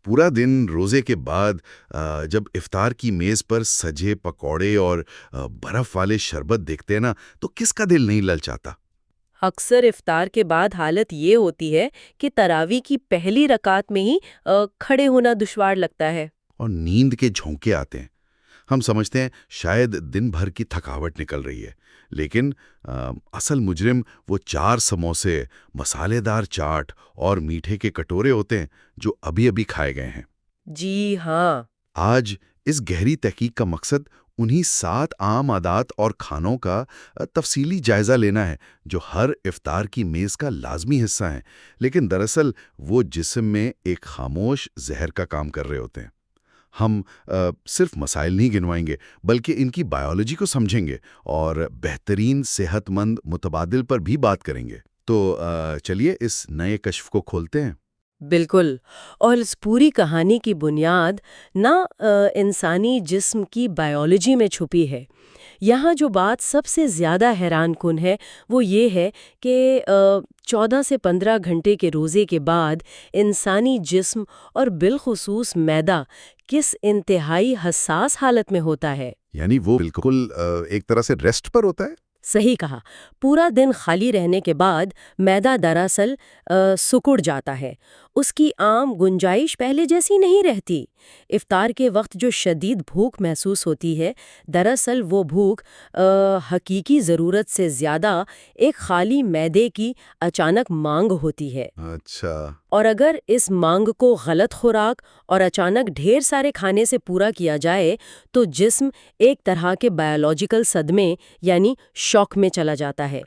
پورا دن روزے کے بعد جب افطار کی میز پر سجے پکوڑے اور برف والے شربت دیکھتے ہیں نا تو کس کا دل نہیں للچاتا؟ اکثر افطار کے بعد حالت یہ ہوتی ہے کہ تراویح کی پہلی رکعت میں ہی کھڑے ہونا دشوار لگتا ہے۔ اور نیند کے جھونکے آتے ہیں۔ ہم سمجھتے ہیں شاید دن بھر کی تھکاوٹ نکل رہی ہے، لیکن اصل مجرم وہ 4 سموسے، مسالے دار چاٹ اور میٹھے کے کٹورے ہوتے ہیں جو ابھی ابھی کھائے گئے ہیں۔ جی ہاں۔ آج اس گہری تحقیق کا مقصد انہی 7 عام عادات اور کھانوں کا تفصیلی جائزہ لینا ہے جو ہر افطار کی میز کا لازمی حصہ ہیں، لیکن دراصل وہ جسم میں ایک خاموش زہر کا کام کر رہے ہوتے ہیں۔ ہم صرف مسائل نہیں گنوائیں گے بلکہ ان کی بائیولوجی کو سمجھیں گے اور بہترین صحت مند متبادل پر بھی بات کریں گے۔ تو چلیے اس نئے کشف کو کھولتے ہیں۔ بالکل، اور اس پوری کہانی کی بنیاد نہ انسانی جسم کی بائیولوجی میں چھپی ہے۔ یہاں جو بات سب سے زیادہ حیران کن ہے وہ یہ ہے کہ 14 سے 15 گھنٹے کے روزے کے بعد انسانی جسم اور بالخصوص معدہ کس انتہائی حساس حالت میں ہوتا ہے۔ یعنی وہ بالکل ایک طرح سے ریسٹ پر ہوتا ہے۔ صحیح کہا، پورا دن خالی رہنے کے بعد معدہ دراصل سکڑ جاتا ہے، اس کی عام گنجائش پہلے جیسی نہیں رہتی۔ افطار کے وقت جو شدید بھوک محسوس ہوتی ہے، دراصل وہ بھوک حقیقی ضرورت سے زیادہ ایک خالی معدے کی اچانک مانگ ہوتی ہے۔ اچھا۔ اور اگر اس مانگ کو غلط خوراک اور اچانک ڈھیر سارے کھانے سے پورا کیا جائے تو جسم ایک طرح کے بائیولوجیکل صدمے یعنی شوک میں چلا جاتا ہے۔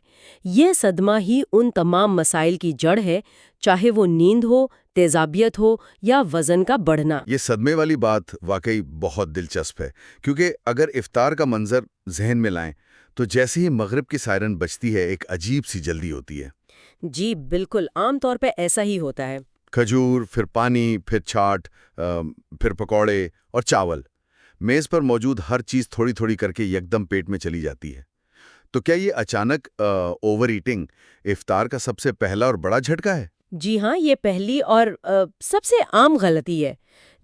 یہ صدمہ ہی ان تمام مسائل کی جڑ ہے، چاہے وہ نیند ہو، تیزابیت ہو یا وزن کا بڑھنا۔ یہ صدمے والی بات واقعی بہت دلچسپ ہے، کیونکہ اگر افطار کا منظر ذہن میں لائیں تو جیسے ہی مغرب کی سائرن بجتی ہے ایک عجیب سی جلدی ہوتی ہے۔ جی بالکل، عام طور پہ ایسا ہی ہوتا ہے۔ کھجور، پھر پانی، پھر چاٹ، پھر پکوڑے اور چاول، میز پر موجود ہر چیز تھوڑی تھوڑی کر کے یکدم پیٹ میں چلی جاتی ہے۔ تو کیا یہ اچانک اوور ایٹنگ افطار کا سب سے پہلا اور بڑا جھٹکا ہے؟ جی ہاں، یہ پہلی اور سب سے عام غلطی ہے۔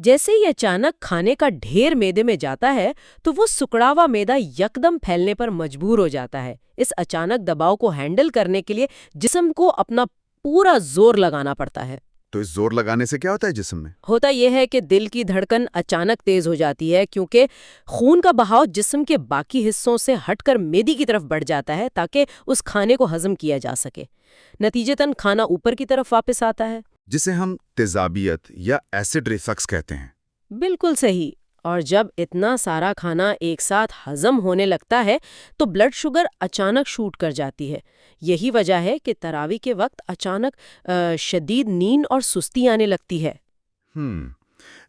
جیسے ہی اچانک کھانے کا ڈھیر معدے میں جاتا ہے تو وہ سکڑا ہوا معدہ یکدم پھیلنے پر مجبور ہو جاتا ہے۔ اس اچانک دباؤ کو ہینڈل کرنے کے لیے جسم کو اپنا پورا زور لگانا پڑتا ہے۔ تو اس زور لگانے سے کیا ہوتا ہے جسم میں؟ ہوتا یہ ہے کہ دل کی دھڑکن اچانک تیز ہو جاتی ہے، کیونکہ خون کا بہاؤ جسم کے باقی حصوں سے ہٹ کر معدے کی طرف بڑھ جاتا ہے تاکہ اس کھانے کو ہضم کیا جا سکے۔ نتیجتاً کھانا اوپر کی طرف واپس آتا ہے، جسے ہم تیزابیت یا ایسڈ ریفلکس کہتے ہیں۔ بالکل صحیح۔ اور جب اتنا سارا کھانا ایک ساتھ ہضم ہونے لگتا ہے تو بلڈ شوگر اچانک شوٹ کر جاتی ہے۔ یہی وجہ ہے کہ تراویح کے وقت اچانک شدید نیند اور سستی آنے لگتی ہے۔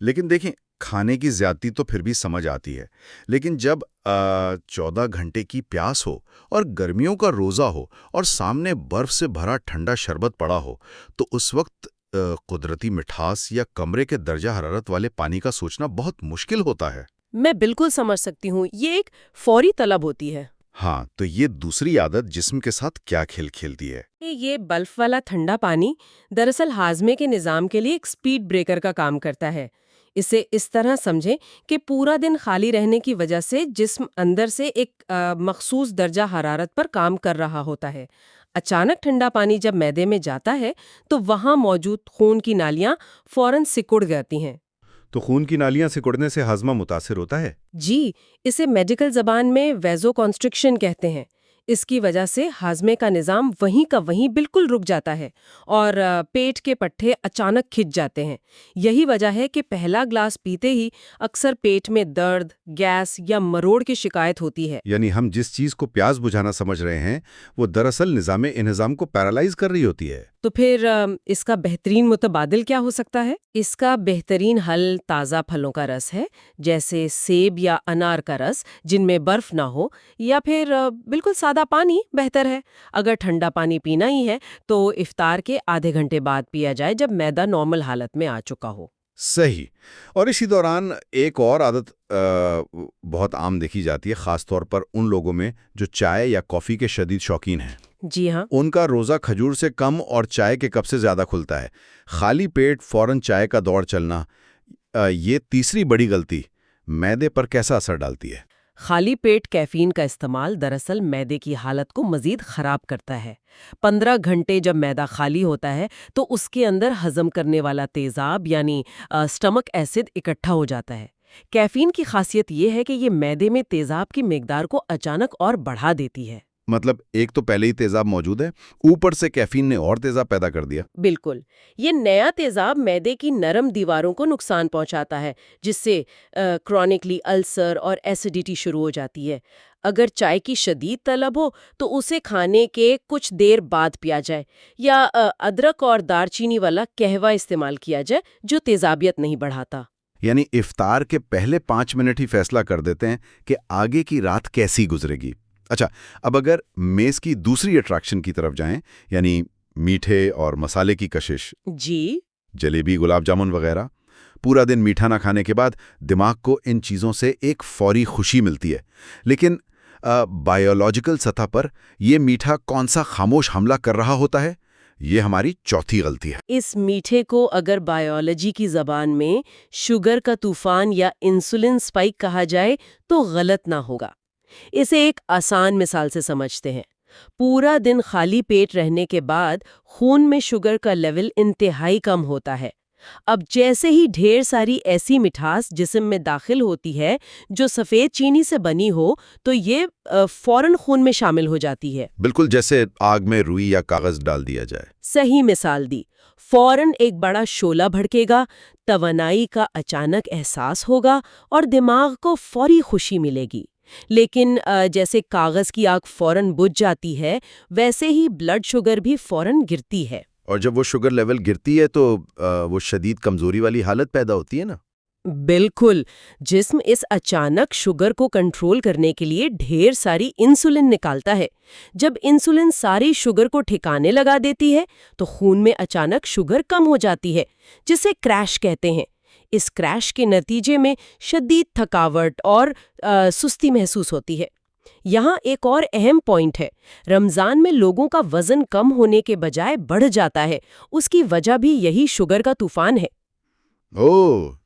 لیکن دیکھیں، کھانے کی زیادتی تو پھر بھی سمجھ آتی ہے، لیکن جب 14 گھنٹے کی پیاس ہو اور گرمیوں کا روزہ ہو اور سامنے برف سے بھرا ٹھنڈا شربت پڑا ہو تو اس وقت قدرتی مٹھاس یا کمرے کے درجہ حرارت والے پانی کا سوچنا بہت مشکل ہوتا ہے۔ میں بالکل سمجھ سکتی ہوں، یہ ایک فوری طلب ہوتی ہے۔ ہاں، تو یہ دوسری عادت جسم کے ساتھ کیا کھیل کھیلتی ہے؟ یہ برف والا ٹھنڈا پانی دراصل ہاضمے کے نظام کے لیے ایک سپیڈ بریکر کا کام کرتا ہے۔ اسے اس طرح سمجھیں کہ پورا دن خالی رہنے کی وجہ سے جسم اندر سے ایک مخصوص درجہ حرارت پر کام کر رہا ہوتا ہے۔ اچانک ٹھنڈا پانی جب معدے میں جاتا ہے تو وہاں موجود خون کی نالیاں فوراً سکڑ جاتی ہیں۔ تو خون کی نالیاں سکڑنے سے ہاضمہ متاثر ہوتا ہے؟ جی، اسے میڈیکل زبان میں ویزو کنسٹرکشن کہتے ہیں۔ اس کی وجہ سے ہاضمے کا نظام وہیں کا وہیں بالکل رک جاتا ہے اور پیٹ کے پٹھے اچانک کھچ جاتے ہیں۔ یہی وجہ ہے کہ پہلا گلاس پیتے ہی اکثر پیٹ میں درد، گیس یا مروڑ کی شکایت ہوتی ہے۔ یعنی ہم جس چیز کو پیاس بجھانا سمجھ رہے ہیں وہ دراصل نظام انہضام کو پیرالائز کر رہی ہوتی ہے۔ تو پھر اس کا بہترین متبادل کیا ہو سکتا ہے؟ اس کا بہترین حل تازہ پھلوں کا رس ہے، جیسے سیب یا انار کا رس جن میں برف نہ ہو، یا پھر بالکل سادہ پانی بہتر ہے۔ اگر ٹھنڈا پانی پینا ہی ہے تو افطار کے آدھے گھنٹے بعد پیا جائے جب معدہ نارمل حالت میں آ چکا ہو۔ صحیح۔ اور اسی دوران ایک اور عادت بہت عام دیکھی جاتی ہے، خاص طور پر ان لوگوں میں جو چائے یا کافی کے شدید شوقین ہیں۔ جی ہاں، ان کا روزہ کھجور سے کم اور چائے کے کپ سے زیادہ کھلتا ہے۔ خالی پیٹ فوراً چائے کا دوڑ چلنا، یہ تیسری بڑی غلطی معدے پر کیسا اثر ڈالتی ہے؟ خالی پیٹ کیفین کا استعمال دراصل معدے کی حالت کو مزید خراب کرتا ہے۔ 15 گھنٹے جب معدہ خالی ہوتا ہے تو اس کے اندر ہضم کرنے والا تیزاب یعنی سٹمک ایسڈ اکٹھا ہو جاتا ہے۔ کیفین کی خاصیت یہ ہے کہ یہ معدے میں تیزاب کی مقدار کو اچانک اور بڑھا دیتی ہے۔ مطلب ایک تو پہلے ہی تیزاب موجود ہے، اوپر سے کیفین نے اور تیزاب پیدا کر دیا۔ بالکل، یہ نیا تیزاب معدے کی نرم دیواروں کو نقصان پہنچاتا ہے، جس سے کرونکلی السر اور ایسیڈیٹی شروع ہو جاتی ہے۔ اگر چائے کی شدید طلب ہو تو اسے کھانے کے کچھ دیر بعد پیا جائے، یا ادرک اور دار چینی والا قہوہ استعمال کیا جائے جو تیزابیت نہیں بڑھاتا۔ یعنی افطار کے پہلے 5 منٹ ہی فیصلہ کر دیتے ہیں کہ آگے کی رات کیسی گزرے گی۔ اچھا، اب اگر میز کی دوسری اٹریکشن کی طرف جائیں، یعنی میٹھے اور مسالے کی کشش، جی، جلیبی، گلاب جامن وغیرہ، پورا دن میٹھا نہ کھانے کے بعد دماغ کو ان چیزوں سے ایک فوری خوشی ملتی ہے، لیکن بائیولوجیکل سطح پر یہ میٹھا کون سا خاموش حملہ کر رہا ہوتا ہے؟ یہ ہماری چوتھی غلطی ہے۔ اس میٹھے کو اگر بائیولوجی کی زبان میں شوگر کا طوفان یا انسولین سپائک کہا جائے تو غلط نہ ہوگا۔ اسے ایک آسان مثال سے سمجھتے ہیں۔ پورا دن خالی پیٹ رہنے کے بعد خون میں شوگر کا لیول انتہائی کم ہوتا ہے۔ اب جیسے ہی ڈھیر ساری ایسی مٹھاس جسم میں داخل ہوتی ہے جو سفید چینی سے بنی ہو تو یہ فوراً خون میں شامل ہو جاتی ہے۔ بالکل جیسے آگ میں روئی یا کاغذ ڈال دیا جائے۔ صحیح مثال دی۔ فوراً ایک بڑا شعلہ بھڑکے گا، توانائی کا اچانک احساس ہوگا اور دماغ کو فوری خوشی ملے گی۔ لیکن جیسے کاغذ کی آگ فوراً بجھ جاتی ہے، ویسے ہی بلڈ شوگر بھی فوراً گرتی ہے۔ اور جب وہ شوگر لیول گرتی ہے تو وہ شدید کمزوری والی حالت پیدا ہوتی ہے نا؟ بالکل، جسم اس اچانک شوگر کو کنٹرول کرنے کے لیے ڈھیر ساری انسولین نکالتا ہے۔ جب انسولین ساری شوگر کو ٹھکانے لگا دیتی ہے تو خون میں اچانک شوگر کم ہو جاتی ہے، جسے کریش کہتے ہیں۔ اس کریش کے نتیجے میں شدید تھکاوٹ اور سستی محسوس ہوتی ہے۔ یہاں ایک اور اہم پوائنٹ ہے، رمضان میں لوگوں کا وزن کم ہونے کے بجائے بڑھ جاتا ہے۔ اس کی وجہ بھی یہی شوگر کا طوفان ہے۔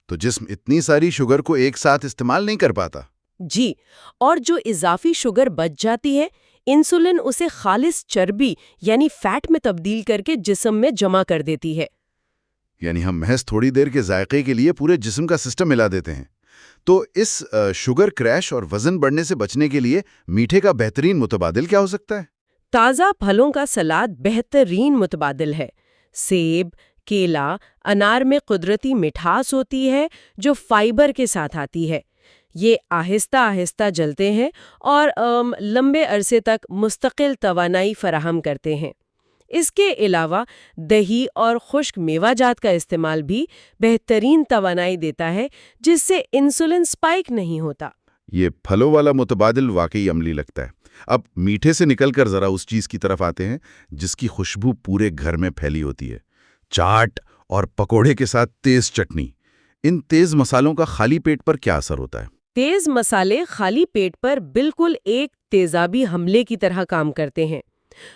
تو جسم اتنی ساری شوگر کو ایک ساتھ استعمال نہیں کر پاتا۔ جی، اور جو اضافی شوگر بچ جاتی ہے، انسولین اسے خالص چربی یعنی فیٹ میں تبدیل کر کے جسم میں جمع کر دیتی ہے۔ یعنی ہم محض تھوڑی دیر کے ذائقے کے لیے پورے جسم کا سسٹم ہلا دیتے ہیں۔ تو اس شوگر کریش اور وزن بڑھنے سے بچنے کے لیے میٹھے کا بہترین متبادل کیا ہو سکتا ہے؟ تازہ پھلوں کا سلاد بہترین متبادل ہے۔ سیب، کیلا، انار میں قدرتی مٹھاس ہوتی ہے جو فائبر کے ساتھ آتی ہے۔ یہ آہستہ آہستہ جلتے ہیں اور لمبے عرصے تک مستقل توانائی فراہم کرتے ہیں۔ اس کے علاوہ دہی اور خشک میوہ جات کا استعمال بھی بہترین توانائی دیتا ہے، جس سے انسولین سپائک نہیں ہوتا۔ یہ پھلوں والا متبادل واقعی عملی لگتا ہے۔ اب میٹھے سے نکل کر ذرا اس چیز کی طرف آتے ہیں جس کی خوشبو پورے گھر میں پھیلی ہوتی ہے، چاٹ اور پکوڑے کے ساتھ تیز چٹنی۔ ان تیز مسالوں کا خالی پیٹ پر کیا اثر ہوتا ہے؟ تیز مسالے خالی پیٹ پر بالکل ایک تیزابی حملے کی طرح کام کرتے ہیں۔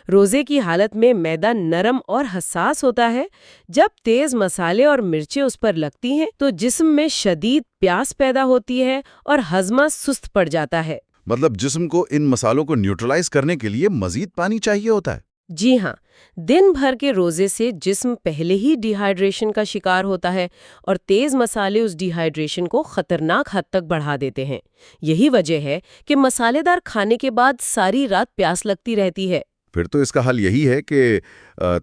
روزے کی حالت میں معدہ نرم اور حساس ہوتا ہے۔ جب تیز مسالے اور مرچیں اس پر لگتی ہیں تو جسم میں شدید پیاس پیدا ہوتی ہے اور ہضمہ سست پڑ جاتا ہے۔ مطلب جسم کو ان مسالوں کو نیوٹرلائز کرنے کے لیے مزید پانی چاہیے ہوتا ہے۔ جی ہاں، دن بھر کے روزے سے جسم پہلے ہی ڈی ہائیڈریشن کا شکار ہوتا ہے اور تیز مسالے اس ڈی ہائیڈریشن کو خطرناک حد تک بڑھا دیتے ہیں۔ یہی وجہ ہے کہ مسالے دار کھانے کے بعد ساری رات پیاس لگتی رہتی ہے۔ پھر تو اس کا حل یہی ہے کہ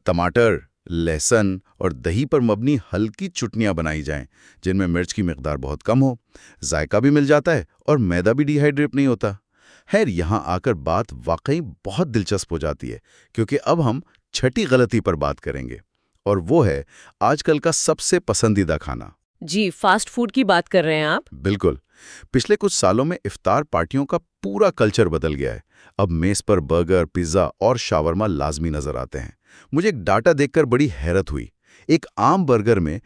ٹماٹر، لہسن اور دہی پر مبنی ہلکی چٹنیاں بنائی جائیں جن میں مرچ کی مقدار بہت کم ہو، ذائقہ بھی مل جاتا ہے اور میدا بھی ڈی ہائیڈریٹ نہیں ہوتا۔ خیر، یہاں آ کر بات واقعی بہت دلچسپ ہو جاتی ہے، کیونکہ اب ہم چھٹی غلطی پر بات کریں گے، اور وہ ہے آج کل کا سب سے پسندیدہ کھانا۔ جی، فاسٹ فوڈ کی بات کر رہے ہیں آپ؟ بالکل۔ پچھلے کچھ سالوں میں افطار پارٹیوں کا پورا کلچر بدل گیا ہے۔ اب میز پر برگر، پیزا اور شاورما لازمی نظر آتے ہیں۔ مجھے ایک ڈاٹا دیکھ کر بڑی حیرت ہوئی۔ ایک عام برگر میں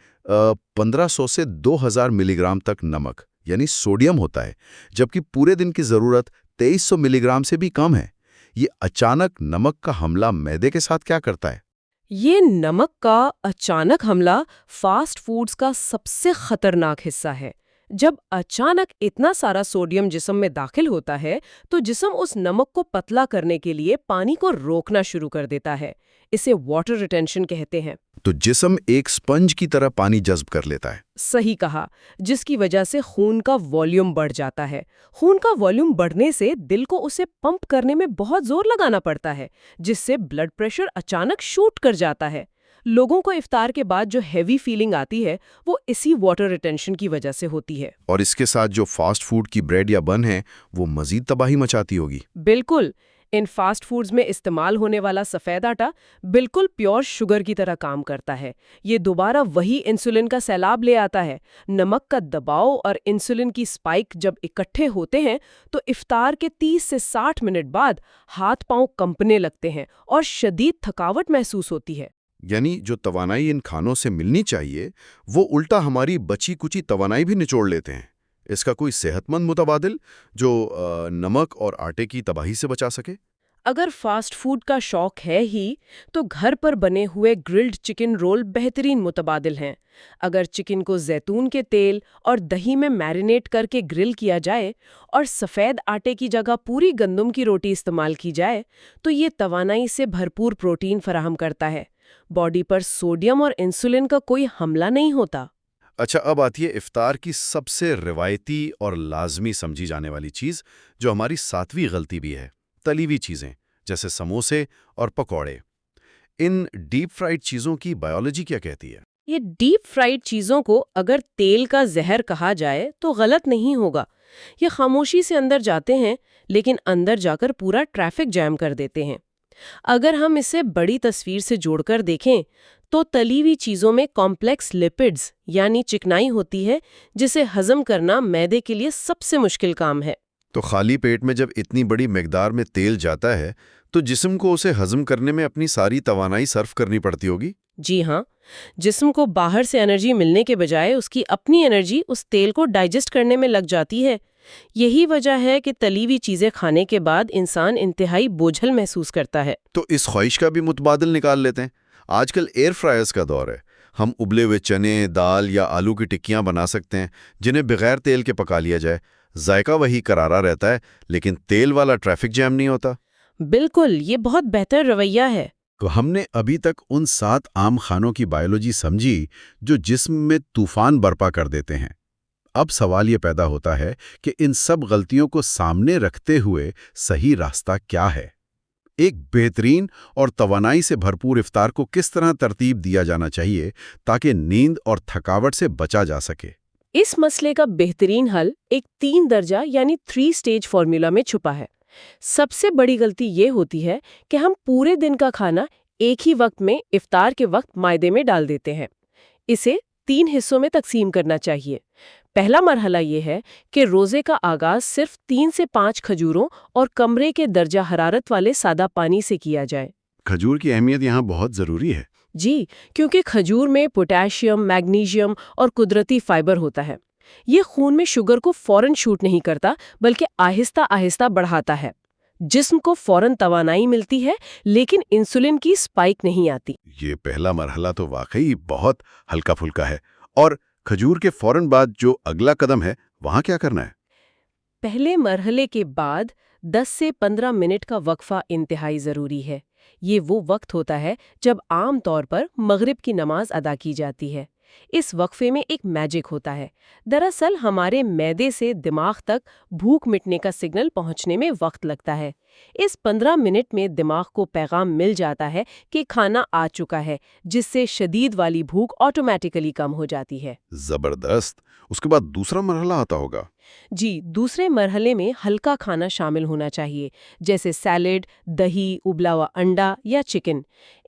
1500 سے 2000 ملی گرام تک نمک یعنی سوڈیم ہوتا ہے، جبکہ پورے دن کی ضرورت 2300 ملی گرام سے بھی کم ہے۔ یہ اچانک نمک کا حملہ معدے کے ساتھ کیا کرتا ہے؟ یہ نمک کا اچانک حملہ فاسٹ فوڈز کا سب سے خطرناک حصہ ہے۔ جب اچانک اتنا سارا سوڈیم جسم میں داخل ہوتا ہے تو جسم اس نمک کو پتلا کرنے کے لیے پانی کو روکنا شروع کر دیتا ہے۔ اسے واٹر ریٹینشن کہتے ہیں۔ تو جسم ایک سپنج کی طرح پانی جذب کر لیتا ہے۔ صحیح کہا، جس کی وجہ سے خون کا والیوم بڑھ جاتا ہے۔ خون کا والیوم بڑھنے سے دل کو اسے پمپ کرنے میں بہت زور لگانا پڑتا ہے، جس سے بلڈ پریشر اچانک شوٹ کر جاتا ہے۔ لوگوں کو افطار کے بعد جو ہیوی فیلنگ آتی ہے وہ اسی واٹر ریٹینشن کی وجہ سے ہوتی ہے۔ اور اس کے ساتھ جو فاسٹ فوڈ کی بریڈ یا بن ہے وہ مزید تباہی مچاتی ہوگی۔ بالکل، ان فاسٹ فوڈز میں استعمال ہونے والا سفید آٹا بالکل پیور شوگر کی طرح کام کرتا ہے۔ یہ دوبارہ وہی انسولین کا سیلاب لے آتا ہے۔ نمک کا دباؤ اور انسولین کی سپائک جب اکٹھے ہوتے ہیں تو افطار کے 30 سے 60 منٹ بعد ہاتھ پاؤں کمپنے لگتے ہیں اور شدید تھکاوٹ محسوس ہوتی ہے۔ یعنی جو توانائی ان کھانوں سے ملنی چاہیے وہ الٹا ہماری بچی کچی توانائی بھی نچوڑ لیتے ہیں۔ اس کا کوئی صحت مند متبادل جو نمک اور آٹے کی تباہی سے بچا سکے؟ اگر فاسٹ فوڈ کا شوق ہے ہی تو گھر پر بنے ہوئے گرلڈ چکن رول بہترین متبادل ہیں۔ اگر چکن کو زیتون کے تیل اور دہی میں میرینیٹ کر کے گرل کیا جائے اور سفید آٹے کی جگہ پوری گندم کی روٹی استعمال کی جائے تو یہ توانائی سے بھرپور پروٹین فراہم کرتا ہے۔ باڈی پر سوڈیم اور انسولین کا کوئی حملہ نہیں ہوتا۔ اچھا، اب آتی ہے افطار کی سب سے روایتی اور لازمی سمجھی جانے والی چیز، جو ہماری 7ویں غلطی بھی ہے، تلی ہوئی چیزیں جیسے سموسے اور پکوڑے۔ ان ڈیپ فرائیڈ چیزوں کی بائیولوجی کیا کہتی ہے؟ یہ ڈیپ فرائیڈ چیزوں کو اگر تیل کا زہر کہا جائے تو غلط نہیں ہوگا۔ یہ خاموشی سے اندر جاتے ہیں لیکن اندر جا کر پورا ٹریفک جام کر دیتے ہیں۔ اگر ہم اسے بڑی تصویر سے جوڑ کر دیکھیں تو تلی ہوئی چیزوں میں کمپلیکس لپڈز یعنی چکنائی ہوتی ہے، جسے ہضم کرنا معدے کے لیے سب سے مشکل کام ہے۔ تو خالی پیٹ میں جب اتنی بڑی مقدار میں تیل جاتا ہے تو جسم کو اسے ہضم کرنے میں اپنی ساری توانائی صرف کرنی پڑتی ہوگی؟ جی ہاں، جسم کو باہر سے انرجی ملنے کے بجائے اس کی اپنی انرجی اس تیل کو ڈائجسٹ کرنے میں لگ جاتی ہے۔ یہی وجہ ہے کہ تلی ہوئی چیزیں کھانے کے بعد انسان انتہائی بوجھل محسوس کرتا ہے۔ تو اس خواہش کا بھی متبادل نکال لیتے ہیں۔ آج کل ایئر فرائرز کا دور ہے۔ ہم ابلے ہوئے چنے، دال یا آلو کی ٹکیاں بنا سکتے ہیں جنہیں بغیر تیل کے پکا لیا جائے۔ ذائقہ وہی کرارا رہتا ہے لیکن تیل والا ٹریفک جام نہیں ہوتا۔ بالکل، یہ بہت بہتر رویہ ہے۔ تو ہم نے ابھی تک ان 7 عام کھانوں کی بائیولوجی سمجھی جو جسم میں طوفان برپا کر دیتے ہیں۔ اب سوال یہ پیدا ہوتا ہے کہ ان سب غلطیوں کو سامنے رکھتے ہوئے صحیح راستہ کیا ہے؟ ایک بہترین اور توانائی سے بھرپور افطار کو کس طرح ترتیب دیا جانا چاہیے تاکہ نیند اور تھکاوٹ سے بچا جا سکے؟ اس مسئلے کا بہترین حل ایک 3 درجہ یعنی 3 سٹیج فارمولا میں چھپا ہے۔ سب سے بڑی غلطی یہ ہوتی ہے کہ ہم پورے دن کا کھانا ایک ہی وقت میں افطار کے وقت معدے میں ڈال دیتے ہیں۔ اسے 3 حصوں میں تقسیم کرنا چاہیے۔ پہلا مرحلہ یہ ہے کہ روزے کا آغاز صرف 3 سے 5 کھجوروں اور کمرے کے درجہ حرارت والے سادہ پانی سے کیا جائے۔ کھجور کی اہمیت یہاں بہت ضروری ہے۔ جی، کیونکہ کھجور میں پوٹاشیم، میگنیشیم اور قدرتی فائبر ہوتا ہے۔ یہ خون میں شوگر کو فوراً شوٹ نہیں کرتا بلکہ آہستہ آہستہ بڑھاتا ہے۔ جسم کو فوراً توانائی ملتی ہے لیکن انسولین کی سپائک نہیں آتی۔ یہ پہلا مرحلہ تو واقعی بہت ہلکا پھلکا ہے۔ اور کھجور کے فوراً بعد جو اگلا قدم ہے وہاں کیا کرنا ہے؟ پہلے مرحلے کے بعد 10 سے 15 منٹ کا وقفہ انتہائی ضروری ہے۔ یہ وہ وقت ہوتا ہے جب عام طور پر مغرب کی نماز ادا کی جاتی ہے۔ اس وقفے میں ایک میجک ہوتا ہے۔ دراصل ہمارے معدے سے دماغ تک بھوک مٹنے کا سگنل پہنچنے میں وقت لگتا ہے۔ اس 15 منٹ میں دماغ کو پیغام مل جاتا ہے کہ کھانا آ چکا ہے، جس سے شدید والی بھوک آٹومیٹیکلی کم ہو جاتی ہے۔ زبردست۔ اس کے بعد دوسرا مرحلہ آتا ہوگا؟ جی، دوسرے مرحلے میں ہلکا کھانا شامل ہونا چاہیے، جیسے سیلڈ، دہی، ابلا ہوا انڈا یا چکن۔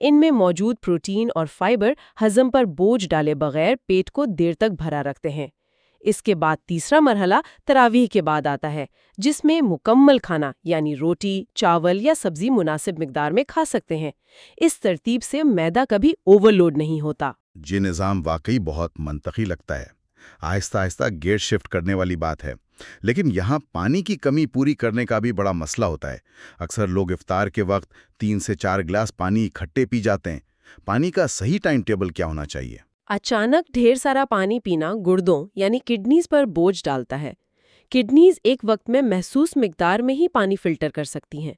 ان میں موجود پروٹین اور فائبر ہضم پر بوجھ ڈالے بغیر پیٹ کو دیر تک بھرا رکھتے ہیں۔ اس کے بعد تیسرا مرحلہ تراویح کے بعد آتا ہے، جس میں مکمل کھانا یعنی روٹی، چاول یا سبزی مناسب مقدار میں کھا سکتے ہیں۔ اس ترتیب سے معدہ کبھی اوور لوڈ نہیں ہوتا۔ یہ نظام واقعی بہت منطقی لگتا ہے۔ آہستہ آہستہ گیئر شفٹ کرنے والی بات ہے۔ لیکن یہاں پانی کی کمی پوری کرنے کا بھی بڑا مسئلہ ہوتا ہے۔ اکثر لوگ افطار کے وقت 3 سے 4 گلاس پانی اکٹھے پی جاتے ہیں۔ پانی کا صحیح ٹائم ٹیبل کیا ہونا چاہیے؟ اچانک ڈھیر سارا پانی پینا گردوں یعنی کڈنیز پر بوجھ ڈالتا ہے۔ کڈنیز ایک وقت میں محسوس مقدار میں ہی پانی فلٹر کر سکتی ہیں۔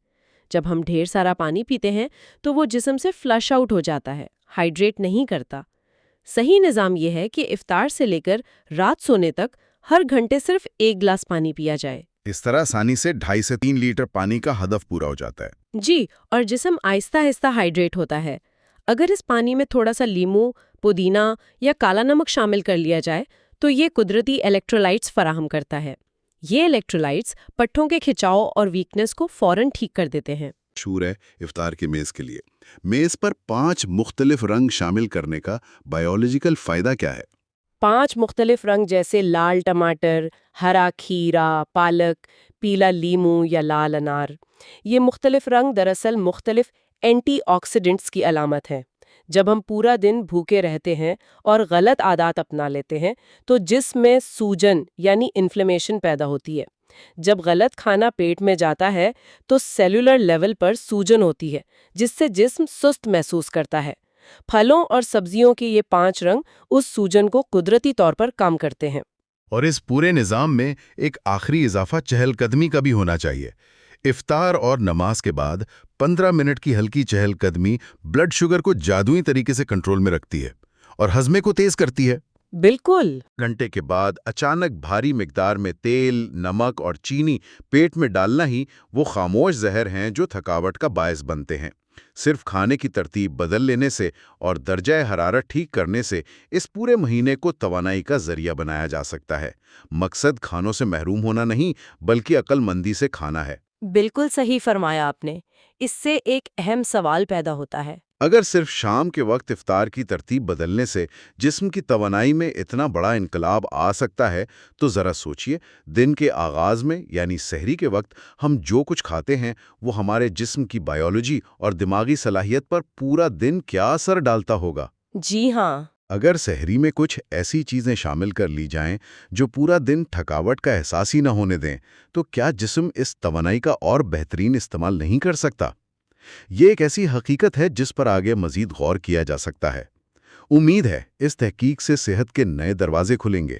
جب ہم ڈھیر سارا پانی پیتے ہیں تو وہ جسم سے فلش آؤٹ ہو جاتا ہے، ہائیڈریٹ نہیں کرتا۔ صحیح نظام یہ ہے کہ افطار سے لے کر رات سونے تک ہر گھنٹے صرف 1 گلاس پانی پیا جائے۔ اس طرح آسانی سے 2.5 سے 3 لیٹر پانی کا ہدف پورا ہو جاتا ہے۔ جی، اور جسم آہستہ آہستہ ہائیڈریٹ ہوتا ہے۔ اگر اس پانی میں تھوڑا سا لیموں، پودینہ یا کالا نمک شامل کر لیا جائے تو یہ قدرتی الیکٹرولائٹس فراہم کرتا ہے۔ یہ الیکٹرولائٹس پٹھوں کے کھچاؤ اور ویکنس کو فوراً ٹھیک کر دیتے ہیں۔ مشہور ہے افطار کی میز کے لیے۔ میز پر 5 مختلف رنگ شامل کرنے کا بائیولوجیکل فائدہ کیا ہے؟ 5 مختلف رنگ جیسے لال ٹماٹر، ہرا کھیرا، پالک، پیلا لیموں یا لال انار، یہ مختلف رنگ دراصل مختلف اینٹی آکسیڈنٹس کی علامت ہے۔ جب ہم پورا دن بھوکے رہتے ہیں اور غلط عادات اپنا لیتے ہیں تو جسم میں سوجن یعنی انفلیمیشن پیدا ہوتی ہے۔ جب غلط کھانا پیٹ میں جاتا ہے تو سیلولر لیول پر سوجن ہوتی ہے، جس سے جسم سست محسوس کرتا ہے۔ پھلوں اور سبزیوں کے یہ 5 رنگ اس سوجن کو قدرتی طور پر کام کرتے ہیں۔ اور اس پورے نظام میں ایک آخری اضافہ چہل قدمی کا بھی ہونا چاہیے۔ افطار اور نماز کے بعد 15 منٹ کی ہلکی چہل قدمی بلڈ شوگر کو جادوئی طریقے سے کنٹرول میں رکھتی ہے اور ہضمے کو تیز کرتی ہے۔ بالکل۔ گھنٹے کے بعد اچانک بھاری مقدار میں تیل، نمک اور چینی پیٹ میں ڈالنا ہی وہ خاموش زہر ہیں جو تھکاوٹ کا باعث بنتے ہیں۔ صرف کھانے کی ترتیب بدل لینے سے اور درجہ حرارت ٹھیک کرنے سے اس پورے مہینے کو توانائی کا ذریعہ بنایا جا سکتا ہے۔ مقصد کھانوں سے محروم ہونا نہیں بلکہ عقل مندی سے کھانا ہے۔ بالکل صحیح فرمایا آپ نے۔ اس سے ایک اہم سوال پیدا ہوتا ہے۔ اگر صرف شام کے وقت افطار کی ترتیب بدلنے سے جسم کی توانائی میں اتنا بڑا انقلاب آ سکتا ہے تو ذرا سوچئے، دن کے آغاز میں یعنی سحری کے وقت ہم جو کچھ کھاتے ہیں وہ ہمارے جسم کی بائیولوجی اور دماغی صلاحیت پر پورا دن کیا اثر ڈالتا ہوگا۔ جی ہاں۔ اگر سحری میں کچھ ایسی چیزیں شامل کر لی جائیں جو پورا دن تھکاوٹ کا احساس ہی نہ ہونے دیں تو کیا جسم اس توانائی کا اور بہترین استعمال نہیں کر سکتا؟ یہ ایک ایسی حقیقت ہے جس پر آگے مزید غور کیا جا سکتا ہے۔ امید ہے اس تحقیق سے صحت کے نئے دروازے کھلیں گے۔